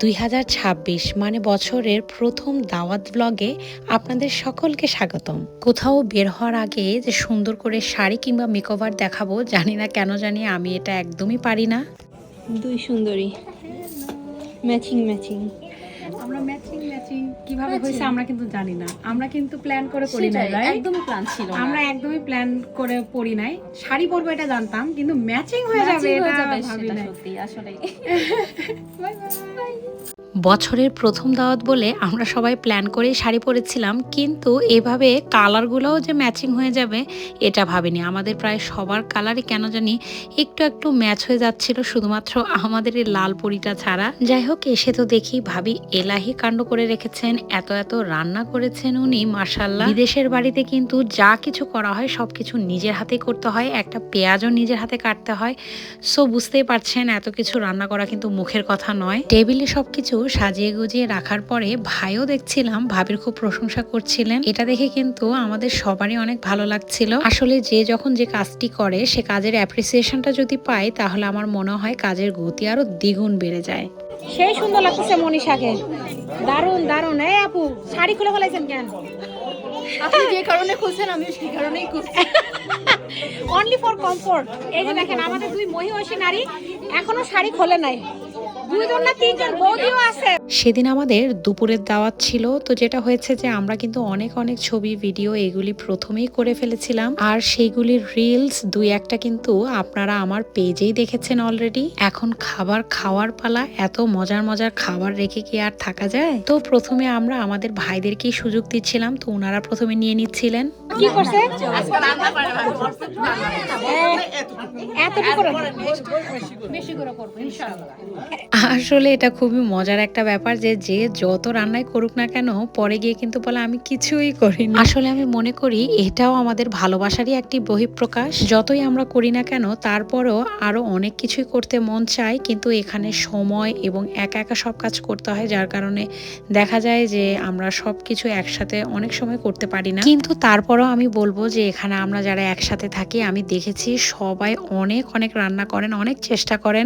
2026 মানে বছরের প্রথম দাওয়াত ব্লগে আপনাদের সকলকে স্বাগতম। কোথাও বের হওয়ার আগে যে সুন্দর করে শাড়ি কিংবা মেকওভার দেখাবো, জানি না কেন জানি আমি এটা একদমই পারি না। দুই সুন্দরী ম্যাচিং ম্যাচিং। আমরা ম্যাচিং কিভাবে হয়েছে আমরা কিন্তু জানি না। আমরা কিন্তু প্ল্যান করে পরি নাই, রাইট? একদমই প্ল্যান ছিল না। আমরা একদমই প্ল্যান করে পরি নাই। শাড়ি পরবো এটা জানতাম, কিন্তু ম্যাচিং হয়ে যাবে এটা ভাবি নাই। সত্যি আসলে বছরের প্রথম দাওয়াত বলে আমরা সবাই প্ল্যান করে শাড়ি পরেছিলাম, কিন্তু এভাবে কালারগুলোও যে ম্যাচিং হয়ে যাবে এটা ভাবিনি। আমাদের প্রায় সবার কালারই কেন জানি একটু একটু ম্যাচ হয়ে যাচ্ছিল, শুধুমাত্র আমাদের এই লাল পরিটা ছাড়া। যাই হোক, এসে তো দেখি ভাবি এলাহি কাণ্ড করে রেখেছেন, এত এত রান্না করেছেন উনি, মাশাআল্লাহ। বিদেশের বাড়িতে কিন্তু যা কিছু করা হয় সবকিছু নিজের হাতেই করতে হয়, একটা পেঁয়াজও নিজের হাতে কাটতে হয়। সো বুঝতেই পারছেন এত কিছু রান্না করা কিন্তু মুখের কথা নয়। টেবিলে সবকিছু সাজিয়ে গুজিয়ে রাখার পরে ভাইও দেখছিলাম ভাবির খুব প্রশংসা করছিলেন। এটা দেখে কিন্তু আমাদের সবারই অনেক ভালো লাগছিল। আসলে যে যখন যে কাজটি করে সে কাজের অ্যাপ্রিসিয়েশনটা যদি পায় তাহলে আমার মনে হয় কাজের গতি আরো দ্বিগুণ বেড়ে যায়। সেই সুন্দর লাগতেছে মনীষাকে, দারুন দারুন। এই আপু, শাড়ি খুলে ফেলাইছেন কেন? আপনি যে কারণে খুঁজছেন আমিও সেই কারণেই খুঁজছি। Only for comfort. এই যে দেখেন আমাদের দুই মহিষী নারী এখনো শাড়ি খোলে নাই, দুইজন না তিনজন বৌদিও আছে। সেদিন আমাদের দুপুরের দাওয়াত ছিল, তো যেটা হয়েছে যে আমরা কিন্তু অনেক অনেক ছবি ভিডিও এগুলি প্রথমেই করে ফেলেছিলাম, আর সেইগুলির রিলস দুই একটা কিন্তু আপনারা আমার পেজেই দেখেছেন অলরেডি। এখন খাবার খাওয়ার পালা, এত মজার মজার খাবার রেখে কি আর থাকা যায়? তো প্রথমে আমরা আমাদের ভাইদেরকেই সুযোগ দিচ্ছিলাম, তো ওনারা প্রথমে নিয়ে নিচ্ছিলেন। কি করছে? এতটুকু বেশি করে করবো ইনশাআল্লাহ। আসলে এটা খুবই মজার একটা ব্যাপার যে যে যত রান্নাই করুক না কেন পরে গিয়ে কিন্তু বলে আমি কিছুই করিনি। আসলে আমি মনে করি এটাও আমাদের ভালোবাসারই একটি বহিঃপ্রকাশ। যতই আমরা করি না কেন তারপরও আরো অনেক কিছুই করতে মন চায়, কিন্তু এখানে সময় এবং একা একা সব কাজ করতে হয়, যার কারণে দেখা যায় যে আমরা সবকিছু একসাথে অনেক সময় করতে পারি না। কিন্তু তারপরও আমি বলবো যে এখানে আমরা যারা একসাথে থাকি আমি দেখেছি সবাই অনেক অনেক রান্না করেন, অনেক চেষ্টা করেন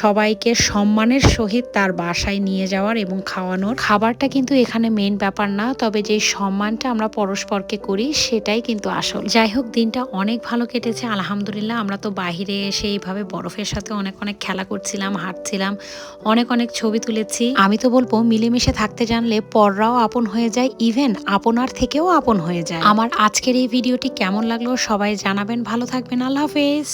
সবাইকে সম্মানের সহিত তার বাসায় নিয়ে যাওয়ার এবং খাওয়ানোর। খাবারটা কিন্তু এখানে মেইন ব্যাপার না, তবে যে সম্মানটা আমরা পরস্পরকে করি সেটাই কিন্তু আসল। যাই হোক, দিনটা অনেক ভালো কেটেছে আলহামদুলিল্লাহ। আমরা তো বাহিরে এসে এইভাবে বরফের সাথে অনেক অনেক খেলা করছিলাম, হাঁটছিলাম, অনেক অনেক ছবি তুলেছি। আমি তো বলবো মিলেমিশে থাকতে জানলে পররাও আপন হয়ে যায়, ইভেন আপনার থেকেও আপন হয়ে যায়। আমার আজকের এই ভিডিওটি কেমন লাগলো সবাই জানাবেন। ভালো থাকবেন, আল্লাহ হাফেজ।